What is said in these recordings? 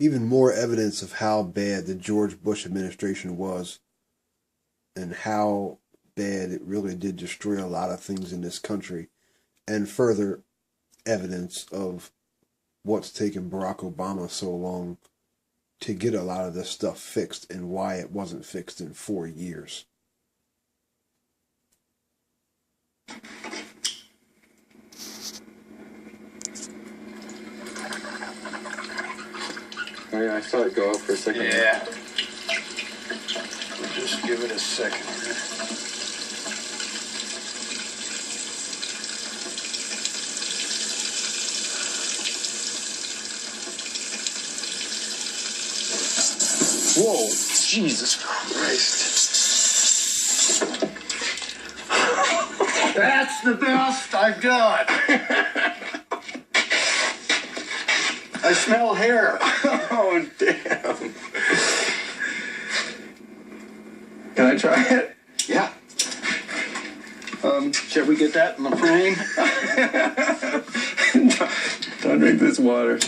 even more evidence of how bad the George Bush administration was and how bad it really did destroy a lot of things in this country, and further evidence of what's taken Barack Obama so long to get a lot of this stuff fixed and why it wasn't fixed in 4 years. Oh yeah, I saw it go up for a second. Yeah. Just give it a second. Whoa, Jesus Christ. That's the best I've done. I smell hair. Oh, damn. Can I try it? Yeah. Shall we get that in the frame? Don't drink this water.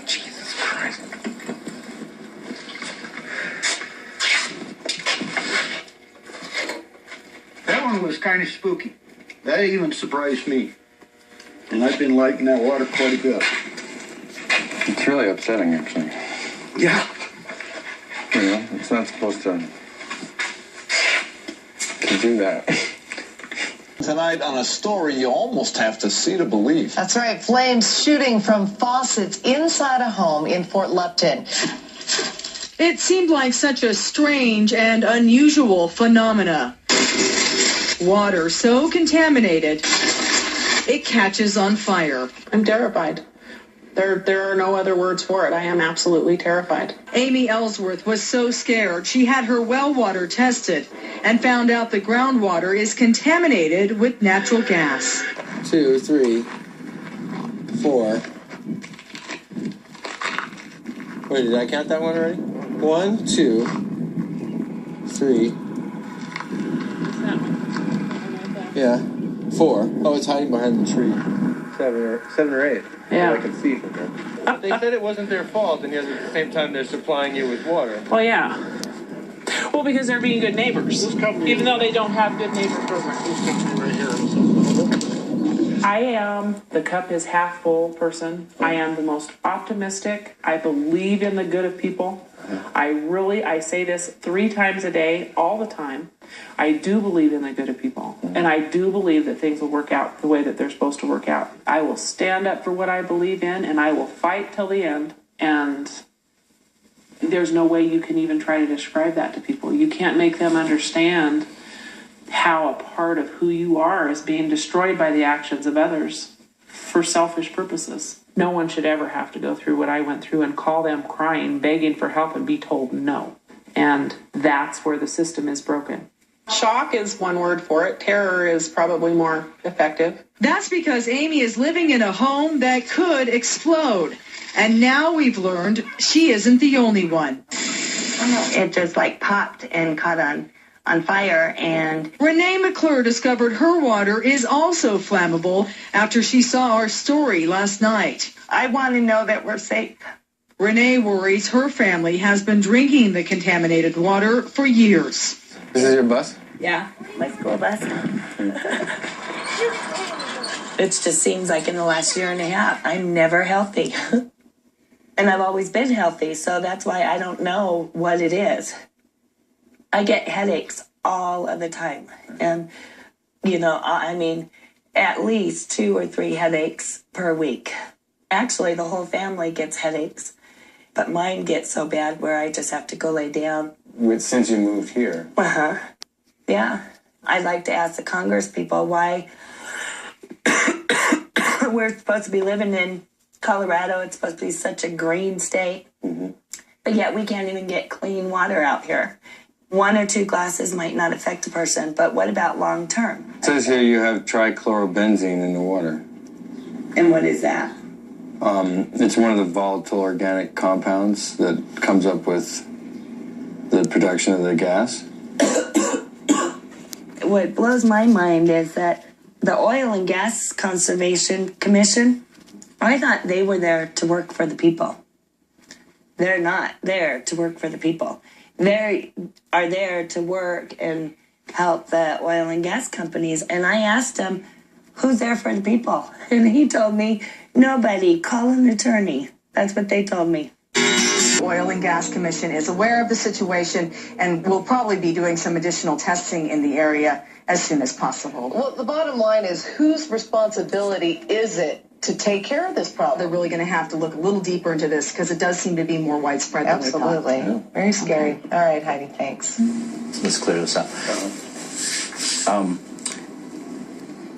Jesus Christ. That one was kind of spooky. That even surprised me. And I've been liking that water quite a bit. It's really upsetting, actually. Yeah. You know, it's not supposed to do that. Tonight on a story you almost have to see to believe. That's right. Flames shooting from faucets inside a home in Fort Lupton. It seemed like such a strange and unusual phenomena. Water so contaminated, it catches on fire. I'm terrified. There are no other words for it. I am absolutely terrified. Amy Ellsworth was so scared she had her well water tested and found out the groundwater is contaminated with natural gas. 2, 3, 4. Wait, did I count that one already? 1, 2, 3. Yeah, 4. Oh, it's hiding behind the tree. 7 or 8. Yeah. I can see from there. They said it wasn't their fault, and yet at the same time they're supplying you with water. Well, yeah. Well, because they're being good neighbors, even though they don't have good neighbor programs. Right here. I am the cup is half full person. I am the most optimistic. I believe in the good of people. I say this 3 times a day, all the time. I do believe in the good of people. And I do believe that things will work out the way that they're supposed to work out. I will stand up for what I believe in, and I will fight till the end. And there's no way you can even try to describe that to people. You can't make them understand how a part of who you are is being destroyed by the actions of others for selfish purposes. No one should ever have to go through what I went through and call them crying, begging for help, and be told no. And that's where the system is broken. Shock is one word for it. Terror is probably more effective. That's because Amy is living in a home that could explode. And now we've learned she isn't the only one. It just like popped and caught on fire, and Renee McClure discovered her water is also flammable after she saw our story last night. I want to know that we're safe. Renee worries her family has been drinking the contaminated water for years. This is your bus? Yeah, my school bus. It just seems like in the last year and a half, I'm never healthy. And I've always been healthy, so that's why I don't know what it is. I get headaches all of the time. And, I mean, at least 2 or 3 headaches per week. Actually, the whole family gets headaches. But mine gets so bad where I just have to go lay down. Since you moved here? Uh-huh. Yeah. I'd like to ask the Congress people why we're supposed to be living in Colorado. It's supposed to be such a green state. Mm-hmm. But yet we can't even get clean water out here. 1 or 2 glasses might not affect a person, but what about long term? It says here you have trichlorobenzene in the water. And what is that? It's one of the volatile organic compounds that comes up with the production of the gas. What blows my mind is that the Oil and Gas Conservation Commission I thought they were there to work for the people. They're not there to work for the people. They are there to work and help the oil and gas companies. And I asked him, who's there for the people? And he told me, nobody, call an attorney. That's what they told me. Oil and Gas Commission is aware of the situation and will probably be doing some additional testing in the area as soon as possible. Well, the bottom line is, whose responsibility is it to take care of this problem? They're really going to have to look a little deeper into this because it does seem to be more widespread than we thought. Absolutely. Very scary. All right, Heidi, thanks. Let's clear this up.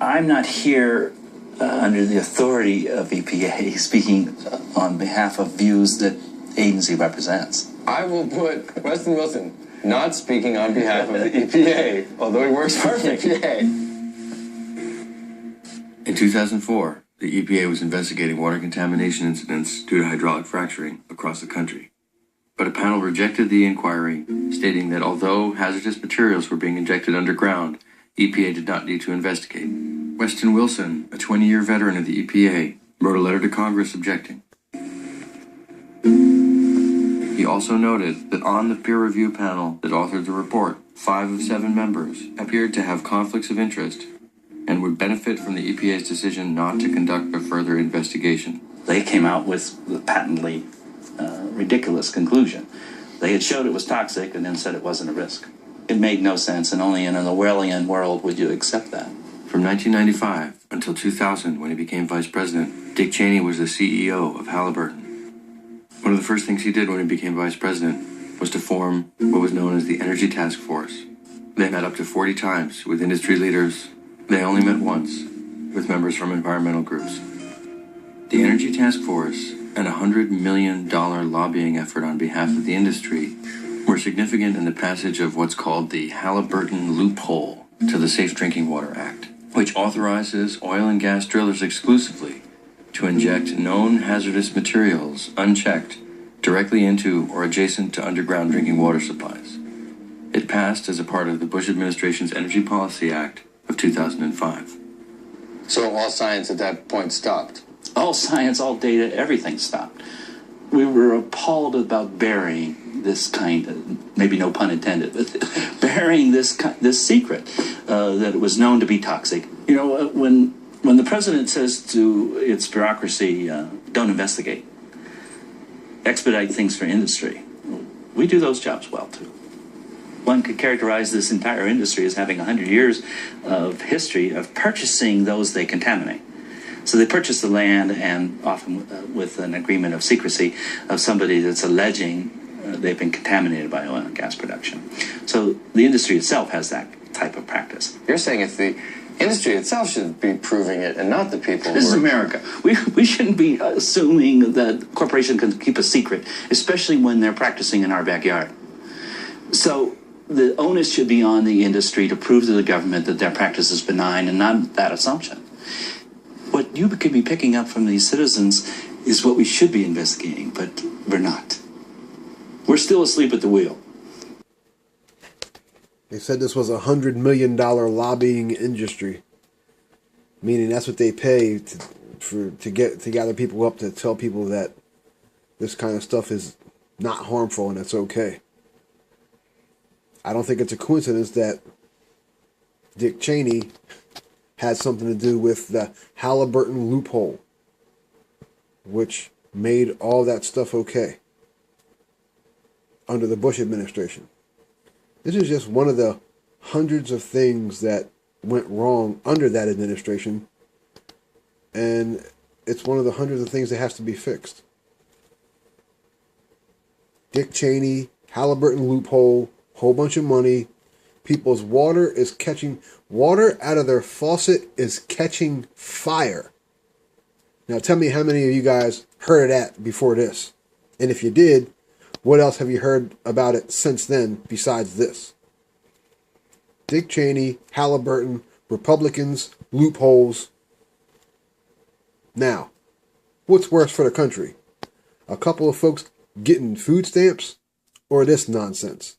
I'm not here under the authority of EPA speaking on behalf of views that the agency represents. I will put Weston Wilson not speaking on behalf of the EPA, although he works for the EPA. In 2004, the EPA was investigating water contamination incidents due to hydraulic fracturing across the country. But a panel rejected the inquiry, stating that although hazardous materials were being injected underground, EPA did not need to investigate. Weston Wilson, a 20-year veteran of the EPA, wrote a letter to Congress objecting. He also noted that on the peer review panel that authored the report, 5 of 7 members appeared to have conflicts of interest and would benefit from the EPA's decision not to conduct a further investigation. They came out with the patently ridiculous conclusion. They had showed it was toxic and then said it wasn't a risk. It made no sense, and only in an Orwellian world would you accept that. From 1995 until 2000, when he became vice president, Dick Cheney was the CEO of Halliburton. One of the first things he did when he became vice president was to form what was known as the Energy Task Force. They met up to 40 times with industry leaders. They only met once with members from environmental groups. The Energy Task Force and a $100 million lobbying effort on behalf of the industry were significant in the passage of what's called the Halliburton loophole to the Safe Drinking Water Act, which authorizes oil and gas drillers exclusively to inject known hazardous materials unchecked directly into or adjacent to underground drinking water supplies. It passed as a part of the Bush administration's Energy Policy Act of 2005. So all science at that point stopped. All science, all data, everything stopped. We were appalled about burying this kind of, maybe no pun intended, but burying this secret that it was known to be toxic. You know, when the president says to its bureaucracy, don't investigate, expedite things for industry, we do those jobs well too. One could characterize this entire industry as having 100 years of history of purchasing those they contaminate. So they purchase the land, and often with an agreement of secrecy of somebody that's alleging they've been contaminated by oil and gas production. So the industry itself has that type of practice. You're saying it's the industry itself should be proving it and not the people. This is America. We shouldn't be assuming that corporations can keep a secret, especially when they're practicing in our backyard. So the onus should be on the industry to prove to the government that their practice is benign and not that assumption. What you could be picking up from these citizens is what we should be investigating, but we're not. We're still asleep at the wheel. They said this was a $100 million lobbying industry, meaning that's what they pay to gather people up to tell people that this kind of stuff is not harmful and it's okay. I don't think it's a coincidence that Dick Cheney had something to do with the Halliburton loophole, which made all that stuff okay under the Bush administration. This is just one of the hundreds of things that went wrong under that administration, and it's one of the hundreds of things that has to be fixed. Dick Cheney, Halliburton loophole, whole bunch of money. People's water out of their faucet is catching fire. Now tell me how many of you guys heard of that before this? And if you did, what else have you heard about it since then besides this? Dick Cheney, Halliburton, Republicans, loopholes. Now, what's worse for the country? A couple of folks getting food stamps or this nonsense?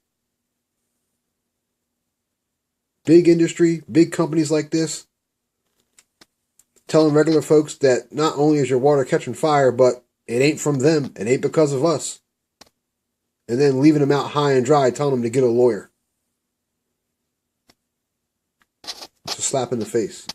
Big industry, big companies like this telling regular folks that not only is your water catching fire, but it ain't from them. It ain't because of us. And then leaving them out high and dry, telling them to get a lawyer. It's a slap in the face.